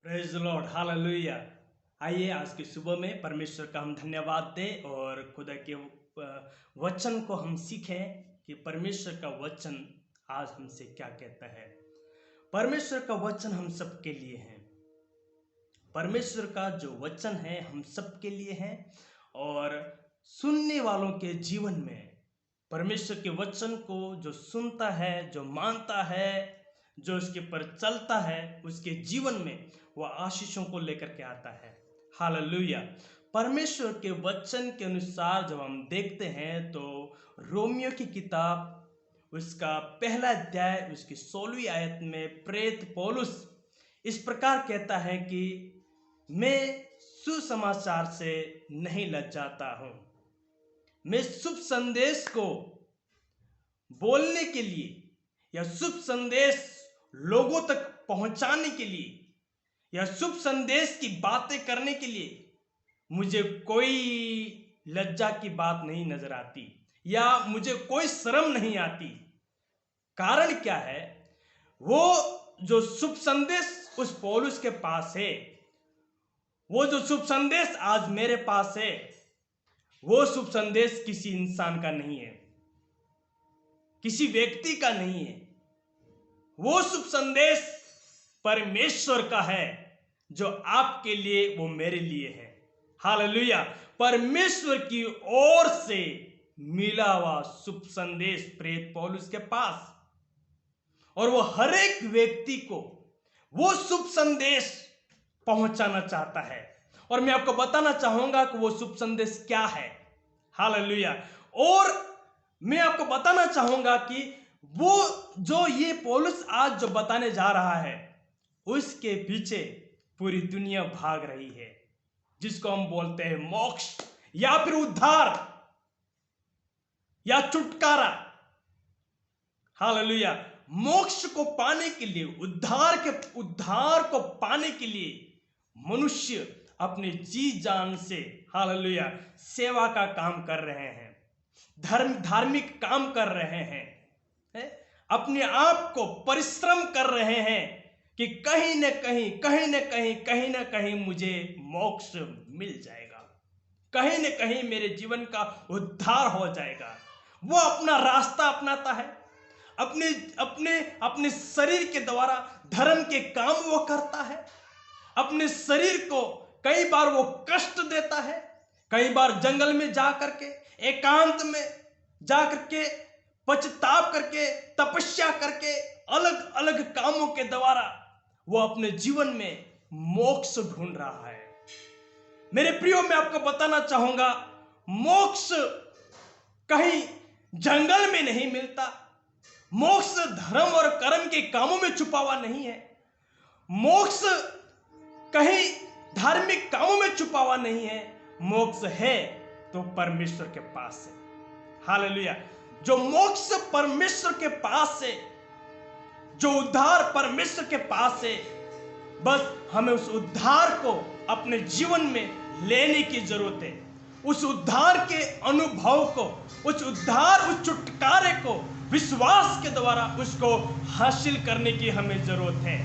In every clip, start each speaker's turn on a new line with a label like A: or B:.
A: Praise the Lord, hallelujah. आइए आज की सुबह में परमेश्वर का हम धन्यवाद दें और खुदा के वचन को हम सीखें कि परमेश्वर का वचन आज हमसे क्या कहता है। परमेश्वर का वचन हम सबके लिए है। परमेश्वर का जो वचन है हम सबके लिए है और सुनने वालों के जीवन में परमेश्वर के वचन को जो सुनता है, जो मानता है, जो उसके पर चलता है, उसके जीवन में वह आशीषों को लेकर के आता है। हालेलुया। परमेश्वर के वचन के अनुसार जब हम देखते हैं तो रोमियो की किताब उसका पहला अध्याय उसकी 16वीं आयत में प्रेरित पौलुस इस प्रकार कहता है कि मैं सुसमाचार से नहीं लजाता हूं। मैं शुभ संदेश को बोलने के लिए या शुभ संदेश लोगों तक पहुंचाने के लिए या शुभ संदेश की बातें करने के लिए मुझे कोई लज्जा की बात नहीं नजर आती या मुझे कोई शर्म नहीं आती। कारण क्या है? वो जो शुभ संदेश उस पौलुस के पास है, वो जो शुभ संदेश आज मेरे पास है, वो शुभ संदेश किसी इंसान का नहीं है, किसी व्यक्ति का नहीं है। वो शुभ संदेश परमेश्वर का है जो आपके लिए, वो मेरे लिए है। हालेलुया। परमेश्वर की ओर से मिला हुआ शुभ संदेश प्रेरित पौलुस के पास, और वो हर एक व्यक्ति को वो शुभ संदेश पहुंचाना चाहता है। और मैं आपको बताना चाहूंगा कि वो शुभ संदेश क्या है। हालेलुया। और मैं आपको बताना चाहूंगा कि वो जो ये पौलुस आज जो बताने जा रहा है उसके पीछे पूरी दुनिया भाग रही है, जिसको हम बोलते हैं मोक्ष या फिर उद्धार या छुटकारा। हालेलुया। मोक्ष को पाने के लिए, उद्धार को पाने के लिए मनुष्य अपने जी जान से, हालेलुया, सेवा का काम कर रहे हैं, धार्मिक काम कर रहे हैं, अपने आप को परिश्रम कर रहे हैं कि कहीं न कहीं मुझे मोक्ष मिल जाएगा, कहीं न कहीं मेरे जीवन का उद्धार हो जाएगा। वो अपना रास्ता अपनाता है, अपने शरीर के द्वारा धर्म के काम वो करता है। अपने शरीर को कई बार वो कष्ट देता है, कई बार जंगल में जा करके, एकांत में जा करके, पछताव करके, तपस्या करके, अलग अलग कामों के द्वारा वो अपने जीवन में मोक्ष ढूंढ रहा है। मेरे प्रियो, मैं आपको बताना चाहूंगा, मोक्ष कहीं जंगल में नहीं मिलता। मोक्ष धर्म और कर्म के कामों में छुपा हुआ नहीं है। मोक्ष कहीं धार्मिक कामों में छुपा हुआ नहीं है। मोक्ष है तो परमेश्वर के पास है। हालेलुया। जो मोक्ष परमेश्वर के पास है, जो उद्धार परमेश्वर के पास है, बस हमें उस उद्धार को अपने जीवन में लेने की जरूरत है। उस उद्धार के अनुभव को, उस उद्धार, उस छुटकारे को विश्वास के द्वारा उसको हासिल करने की हमें जरूरत है।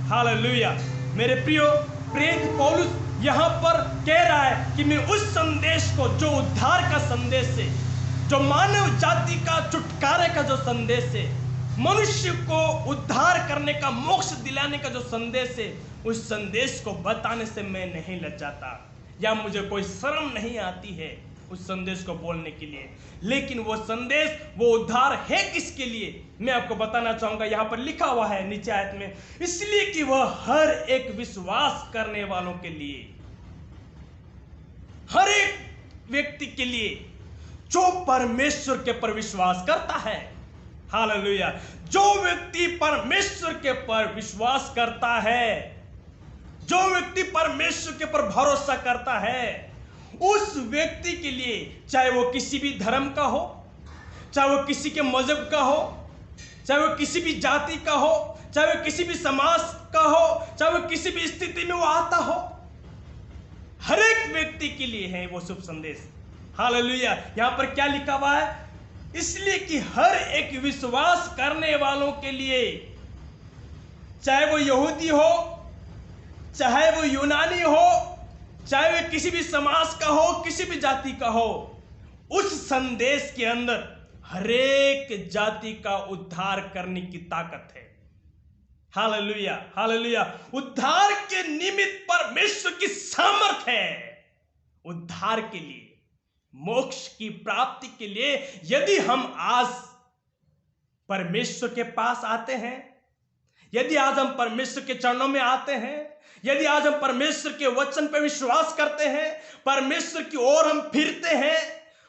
A: हालेलुया। मेरे प्रियो, प्रेरित पौलुस यहां पर कह रहा है कि मैं उस संदेश को, जो उद्धार का संदेश है, जो मानव जाति का छुटकारे का जो संदेश है, मनुष्य को उद्धार करने का, मोक्ष दिलाने का जो संदेश है, उस संदेश को बताने से मैं नहीं लजाता या मुझे कोई शर्म नहीं आती है उस संदेश को बोलने के लिए। लेकिन वो संदेश, वो उद्धार है किसके लिए, मैं आपको बताना चाहूंगा। यहां पर लिखा हुआ है नीचे आयत में, इसलिए कि वह हर एक विश्वास करने वालों के लिए, हर एक व्यक्ति के लिए जो परमेश्वर के पर विश्वास करता है। हालेलुया। जो व्यक्ति परमेश्वर के पर विश्वास करता है, जो व्यक्ति परमेश्वर के पर भरोसा करता है, उस व्यक्ति के लिए, चाहे वो किसी भी धर्म का हो, चाहे वो किसी के मजहब का हो, चाहे वो किसी भी जाति का हो, चाहे वो किसी भी समाज का हो, चाहे वो किसी भी स्थिति में वो आता हो, हर एक व्यक्ति के लिए है वो शुभ संदेश। हालेलुया। यहां पर क्या लिखा हुआ है? इसलिए कि हर एक विश्वास करने वालों के लिए, चाहे वो यहूदी हो, चाहे वो यूनानी हो, चाहे वो किसी भी समाज का हो, किसी भी जाति का हो, उस संदेश के अंदर हरेक जाति का उद्धार करने की ताकत है। Hallelujah, hallelujah. उद्धार के निमित्त परमेश्वर की सामर्थ है। उद्धार के लिए, मोक्ष की प्राप्ति के लिए यदि हम आज परमेश्वर के पास आते हैं, यदि आज हम परमेश्वर के चरणों में आते हैं, यदि आज हम परमेश्वर के वचन पर विश्वास करते हैं, परमेश्वर की ओर हम फिरते हैं,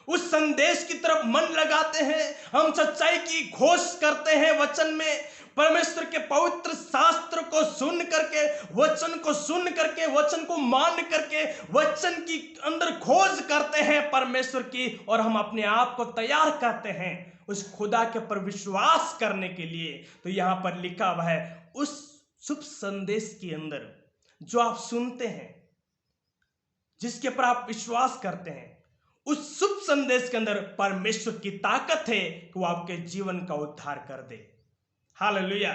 A: उस संदेश की तरफ मन लगाते हैं, हम सच्चाई की खोज करते हैं वचन में, परमेश्वर के पवित्र शास्त्र को सुन करके, वचन को सुन करके, वचन को मान करके, वचन की अंदर खोज करते हैं परमेश्वर की, और हम अपने आप को तैयार करते हैं उस खुदा के पर विश्वास करने के लिए। तो यहां पर लिखा हुआ है, उस शुभ संदेश के अंदर जो आप सुनते हैं, जिसके पर आप विश्वास करते हैं, उस शुभ संदेश के अंदर परमेश्वर की ताकत है कि वो आपके जीवन का उद्धार कर दे। हालेलुया,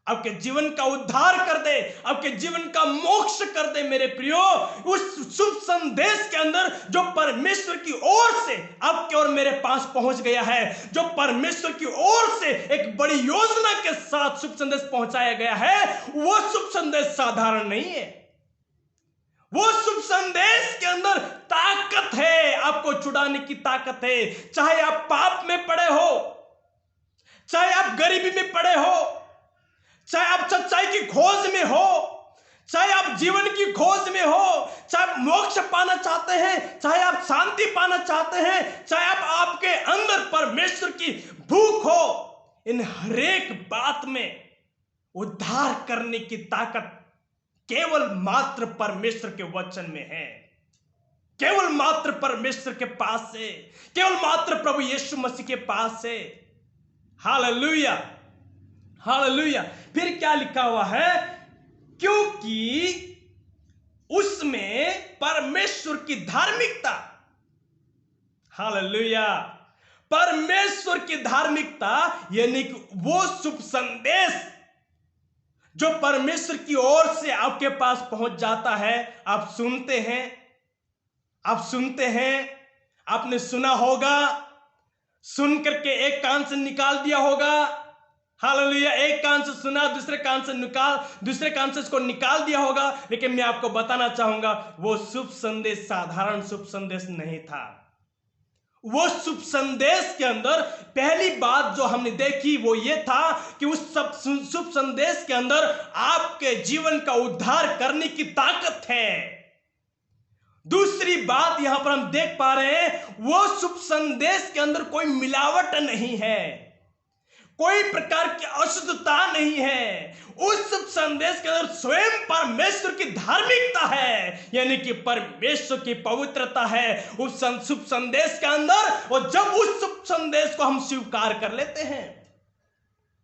A: आपके जीवन का उद्धार कर दे, आपके जीवन का मोक्ष कर दे। मेरे प्रियो, उस शुभ संदेश के अंदर जो परमेश्वर की ओर से आपके और मेरे पास पहुंच गया है, जो परमेश्वर की ओर से एक बड़ी योजना के साथ शुभ संदेश पहुंचाया गया है, वो शुभ संदेश साधारण नहीं है। वो शुभ संदेश के अंदर ताकत है, आपको छुड़ाने की ताकत है। चाहे आप पाप में पड़े हो, चाहे आप गरीबी में पड़े हो, चाहे आप सच्चाई की खोज में हो, चाहे आप जीवन की खोज में हो, चाहे आप मोक्ष पाना चाहते हैं, चाहे आप शांति पाना चाहते हैं, चाहे आप आपके अंदर परमेश्वर की भूख हो, इन हरेक बात में उद्धार करने की ताकत केवल मात्र परमेश्वर के वचन में है, केवल मात्र परमेश्वर के पास है, केवल मात्र प्रभु यीशु मसीह के पास है। Hallelujah, hallelujah. फिर क्या लिखा हुआ है? क्योंकि उसमें परमेश्वर की धार्मिकता, हालेलुया, परमेश्वर की धार्मिकता यानी कि वो शुभ संदेश जो परमेश्वर की ओर से आपके पास पहुंच जाता है, आप सुनते हैं, आप सुनते हैं, आपने सुना होगा, सुन करके एक कान से निकाल दिया होगा। हालेलुया, एक कान से सुना, दूसरे कान से इसको निकाल दिया होगा। लेकिन मैं आपको बताना चाहूंगा, वो शुभ संदेश साधारण शुभ संदेश नहीं था। वो शुभ संदेश के अंदर पहली बात जो हमने देखी वो ये था कि उस सब शुभ संदेश के अंदर आपके जीवन का उद्धार करने की ताकत है। दूसरी बात यहां पर हम देख पा रहे हैं, वो शुभ संदेश के अंदर कोई मिलावट नहीं है, कोई प्रकार की अशुद्धता नहीं है। उस शुभ संदेश के अंदर स्वयं परमेश्वर की धार्मिकता है, यानी कि परमेश्वर की पवित्रता है उस शुभ संदेश के अंदर। और जब उस शुभ संदेश को हम स्वीकार कर लेते हैं,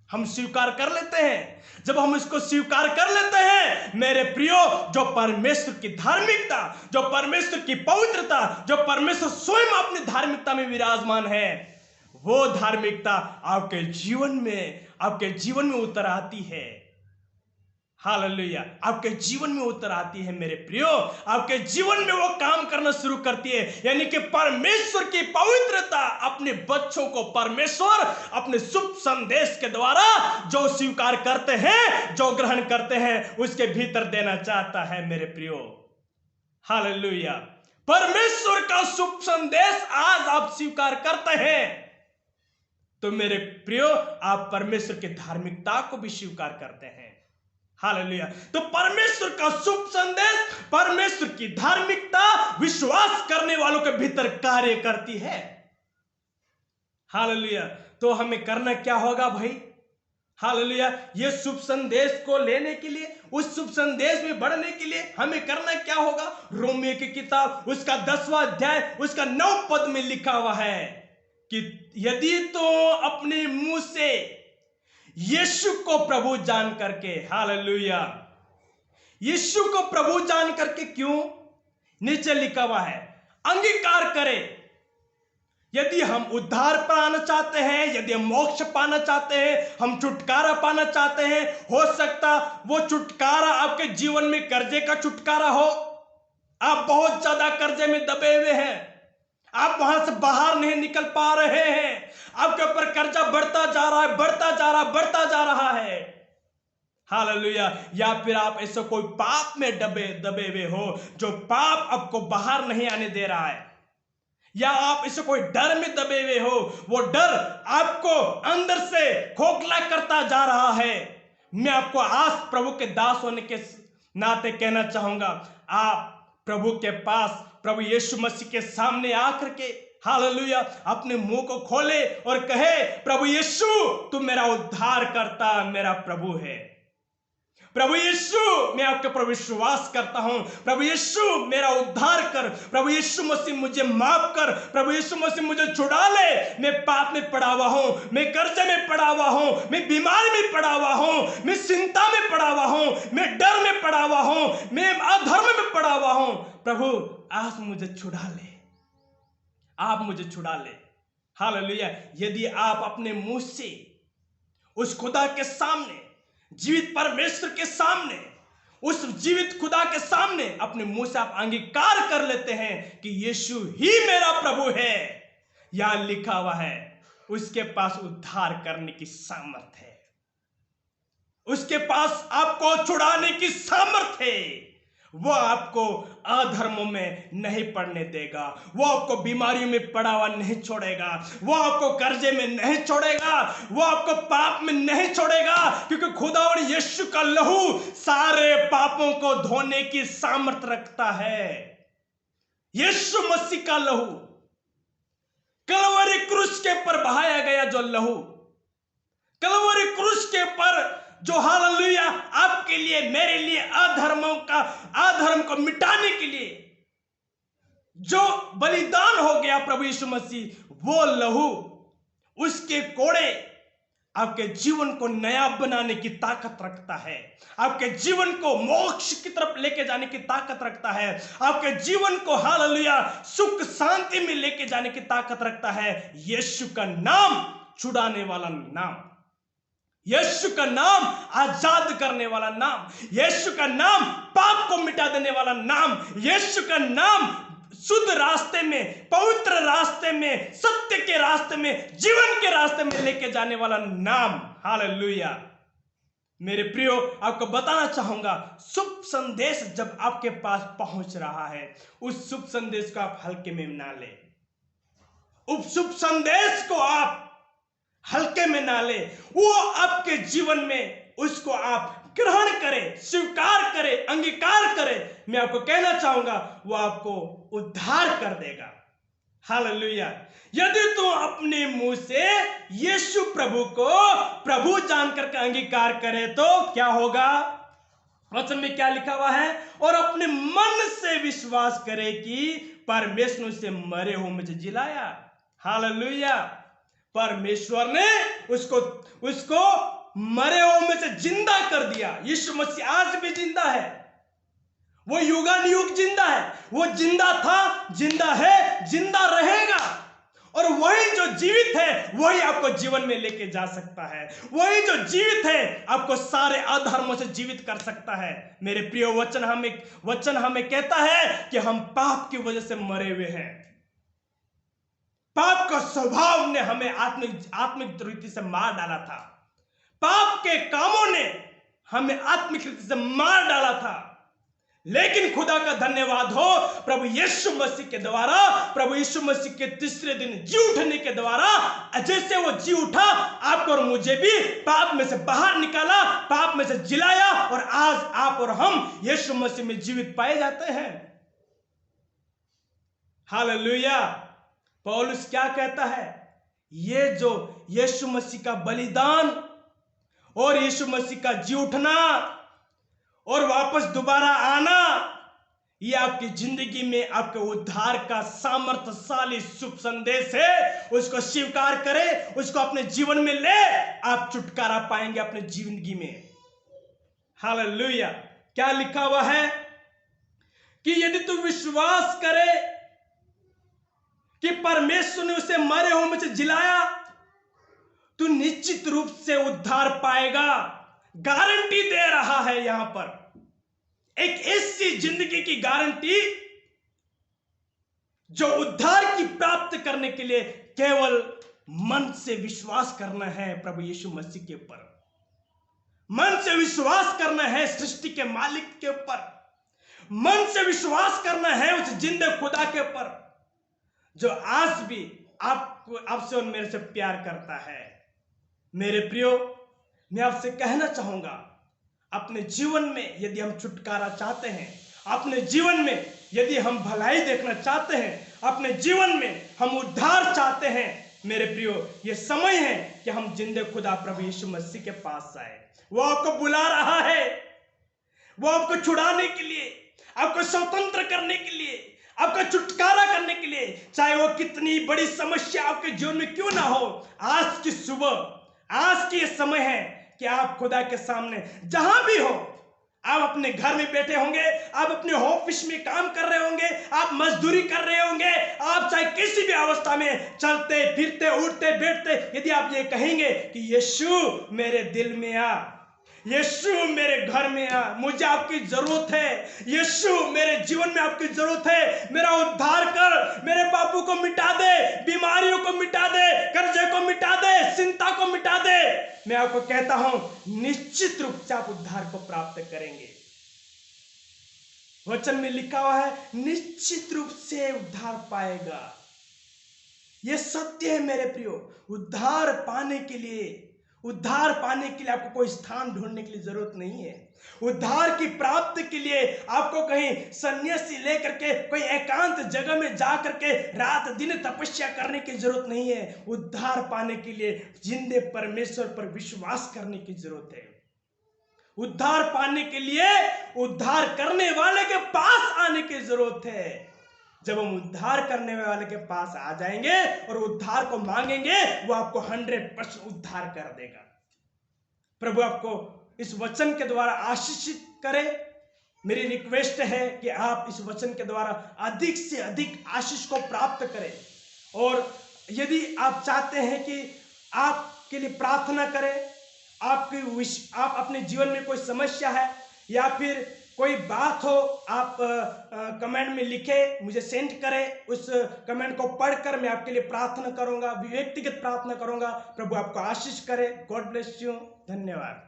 A: हम स्वीकार कर लेते हैं, जब हम इसको स्वीकार कर लेते हैं, मेरे प्रियो, जो परमेश्वर की धार्मिकता, जो परमेश्वर की पवित्रता, जो परमेश्वर स्वयं अपनी धार्मिकता में विराजमान है, वो धार्मिकता आपके जीवन में उतर आती है। हालेलुया, आपके जीवन में उतर आती है मेरे प्रियो, आपके जीवन में वो काम करना शुरू करती है। यानी कि परमेश्वर की पवित्रता अपने बच्चों को परमेश्वर अपने शुभ संदेश के द्वारा जो स्वीकार करते हैं, जो ग्रहण करते हैं, उसके भीतर देना चाहता है मेरे प्रियो। हालेलुया, परमेश्वर का शुभ संदेश आज आप स्वीकार करते हैं तो मेरे प्रियो, आप परमेश्वर की धार्मिकता को भी स्वीकार करते हैं। हालेलुया, तो परमेश्वर का शुभ संदेश, परमेश्वर की धार्मिकता विश्वास करने वालों के भीतर कार्य करती है। हालेलुया, तो हमें करना क्या होगा भाई? हालेलुया, ये शुभ संदेश को लेने के लिए, उस शुभ संदेश में बढ़ने के लिए हमें करना क्या होगा? रोमियो की किताब उसका 10वां अध्याय उसका 9 पद में लिखा हुआ है कि यदि तो अपने मुंह से यीशु को प्रभु जान करके, हालेलुया, यीशु को प्रभु जान करके, क्यों? नीचे लिखा हुआ है, अंगीकार करे, यदि हम उद्धार पाना चाहते हैं, यदि हम मोक्ष पाना चाहते हैं, हम छुटकारा पाना चाहते हैं, हो सकता वो छुटकारा आपके जीवन में कर्जे का छुटकारा हो। आप बहुत ज्यादा कर्जे में दबे हुए हैं, आप वहां से बाहर नहीं निकल पा रहे हैं, आपके ऊपर कर्जा बढ़ता जा रहा है, बढ़ता जा रहा है। हालेलुया। या फिर आप ऐसे कोई पाप में दबे हुए हो, जो पाप आपको बाहर नहीं आने दे रहा है, या आप इसे कोई डर में दबे हुए हो, वो डर आपको अंदर से खोखला करता जा रहा है। मैं आपको आज प्रभु के दास होने के नाते कहना चाहूंगा, आप प्रभु के पास, प्रभु यीशु मसीह के सामने आकर के हालेलुया अपने मुंह को खोले और कहे, प्रभु यीशु तू मेरा उद्धार करता मेरा प्रभु है। प्रभु यीशु मैं आपके पर विश्वास करता हूं, प्रभु यीशु मेरा उद्धार कर, प्रभु यीशु मसीह मुझे माफ कर, प्रभु यीशु मसीह मुझे छुड़ा ले। मैं पाप में पड़ा हुआ हूं, मैं कर्जे में पड़ा हुआ हूं, मैं बीमारी में पड़ा हुआ हूं, मैं चिंता में पड़ा हुआ हूं, मैं डर में पड़ा हुआ हूं, मैं अधर्म में पड़ा हुआ हूं। प्रभु आज मुझे छुड़ा ले, आप मुझे छुड़ा ले। हालेलुया। यदि आप अपने मुंह से उस खुदा के सामने, जीवित परमेश्वर के सामने, उस जीवित खुदा के सामने अपने मुंह से आप अंगीकार कर लेते हैं कि यीशु ही मेरा प्रभु है, यहां लिखा हुआ है उसके पास उद्धार करने की सामर्थ है, उसके पास आपको छुड़ाने की सामर्थ है। वो आपको अधर्मों में नहीं पड़ने देगा, वो आपको बीमारियों में पड़ा हुआ नहीं छोड़ेगा, वो आपको कर्जे में नहीं छोड़ेगा, वो आपको पाप में नहीं छोड़ेगा, क्योंकि खुदा और यीशु का लहू सारे पापों को धोने की सामर्थ रखता है। यीशु मसीह का लहू, कलवरी क्रूस के ऊपर बहाया गया जो लहू, कलवरी क्रूस के ऊपर जो हालेलुया आपके लिए, मेरे लिए अधर्म को मिटाने के लिए जो बलिदान हो गया प्रभु यीशु मसीह, वो लहू, उसके कोड़े आपके जीवन को नया बनाने की ताकत रखता है, आपके जीवन को मोक्ष की तरफ लेके जाने की ताकत रखता है, आपके जीवन को हालेलुया सुख शांति में लेके जाने की ताकत रखता है। यीशु का नाम छुड़ाने वाला नाम, यीशु का नाम आजाद करने वाला नाम, यीशु का नाम पाप को मिटा देने वाला नाम, यीशु का नाम शुद्ध रास्ते में, पवित्र रास्ते में, सत्य के रास्ते में, जीवन के रास्ते में लेके जाने वाला नाम। हालेलुया। मेरे प्रियो, आपको बताना चाहूंगा, शुभ संदेश जब आपके पास पहुंच रहा है, उस शुभ संदेश को आप हल्के में ना ले, उस शुभ संदेश को आप हल्के में ना ले, वो आपके जीवन में उसको आप ग्रहण करें, स्वीकार करें, अंगीकार करें। मैं आपको कहना चाहूंगा, वो आपको उद्धार कर देगा। हालेलुया। यदि तुम अपने मुंह से यीशु प्रभु को प्रभु जानकर के अंगीकार करे तो क्या होगा? वचन में क्या लिखा हुआ है? और अपने मन से विश्वास करे कि परमेश्वर ने उसे मरे हुए में से जिलाया। हालेलुया। परमेश्वर ने उसको मरे हुए में से जिंदा कर दिया। यीशु मसीह आज भी जिंदा है, वो युगानुयुग जिंदा है, वो जिंदा था, जिंदा है, जिंदा रहेगा। और वही जो जीवित है वही आपको जीवन में लेके जा सकता है, वही जो जीवित है आपको सारे अधर्मों से जीवित कर सकता है। मेरे प्रिय, वचन हमें कहता है कि हम पाप की वजह से मरे हुए हैं। पाप का स्वभाव ने हमें आत्मिक रीति से मार डाला था, पाप के कामों ने हमें आत्मिक रीति से मार डाला था। लेकिन खुदा का धन्यवाद हो, प्रभु यीशु मसीह के द्वारा, प्रभु यीशु मसीह के तीसरे दिन जी उठने के द्वारा, जैसे वो जी उठा, आपको और मुझे भी पाप में से बाहर निकाला, पाप में से जिलाया, और आज आप और हम यीशु मसीह में जीवित पाए जाते हैं। हालेलुया। पौलुस क्या कहता है? ये जो यीशु मसीह का बलिदान और यीशु मसीह का जी उठना और वापस दोबारा आना, ये आपकी जिंदगी में आपके उद्धार का सामर्थ्यशाली शुभ संदेश है। उसको स्वीकार करें, उसको अपने जीवन में ले, आप छुटकारा पाएंगे अपने जिंदगी में। हालेलुया। क्या लिखा हुआ है कि यदि तू विश्वास करे कि परमेश्वर ने उसे मरे हुए में से जिलाया, तू निश्चित रूप से उद्धार पाएगा। गारंटी दे रहा है यहां पर एक ऐसी जिंदगी की गारंटी जो उद्धार की प्राप्त करने के लिए केवल मन से विश्वास करना है प्रभु यीशु मसीह के ऊपर, मन से विश्वास करना है सृष्टि के मालिक के ऊपर, मन से विश्वास करना है उस जिंदे खुदा के ऊपर जो आज भी आपसे और मेरे से प्यार करता है। मेरे प्रियो, मैं आपसे कहना चाहूंगा, अपने जीवन में यदि हम छुटकारा चाहते हैं, अपने जीवन में यदि हम भलाई देखना चाहते हैं, अपने जीवन में हम उद्धार चाहते हैं, मेरे प्रियो, ये समय है कि हम जिंदे खुदा प्रभु यीशु मसीह के पास आए। वो आपको बुला रहा है, वो आपको छुड़ाने के लिए, आपको स्वतंत्र करने के लिए, आपका छुटकारा करने के लिए, चाहे वो कितनी बड़ी समस्या आपके जीवन में क्यों ना हो। आज की सुबह, आज की ये समय है कि आप खुदा के सामने जहां भी हो, आप अपने घर में बैठे होंगे, आप अपने ऑफिस में काम कर रहे होंगे, आप मजदूरी कर रहे होंगे, आप चाहे किसी भी अवस्था में चलते फिरते उठते बैठते, यदि आप ये कहेंगे कि यीशु मेरे दिल में आ, यीशु मेरे घर में आ, मुझे आपकी जरूरत है, यीशु मेरे जीवन में आपकी जरूरत है, मेरा उद्धार कर, मेरे पापों को मिटा दे, बीमारियों को मिटा दे, कर्जे को मिटा दे, चिंता को मिटा दे, मैं आपको कहता हूं निश्चित रूप से आप उद्धार को प्राप्त करेंगे। वचन में लिखा हुआ है निश्चित रूप से उद्धार पाएगा। यह सत्य है मेरे प्रियो। उद्धार पाने के लिए आपको कोई स्थान ढूंढने के लिए जरूरत नहीं है। उद्धार की प्राप्ति के लिए आपको कहीं सन्यासी लेकर के कोई एकांत जगह में जा करके रात दिन तपस्या करने की जरूरत नहीं है। उद्धार पाने के लिए जिंदे परमेश्वर पर विश्वास करने की जरूरत है। उद्धार पाने के लिए उद्धार करने वाले के पास आने की जरूरत है। जब हम उद्धार करने वाले के पास आ जाएंगे और उद्धार को मांगेंगे, वो आपको 100% उद्धार कर देगा। प्रभु आपको इस वचन के द्वारा आशीषित करे। मेरी रिक्वेस्ट है कि आप इस वचन के द्वारा अधिक से अधिक आशीष को प्राप्त करें। और यदि आप चाहते हैं कि आपके लिए प्रार्थना करें, आप अपने जीवन में कोई समस्या है या फिर कोई बात हो, आप कमेंट में लिखे, मुझे सेंड करें। उस कमेंट को पढ़कर मैं आपके लिए प्रार्थना करूंगा, व्यक्तिगत प्रार्थना करूंगा। प्रभु आपको आशीष करे। God bless you. धन्यवाद।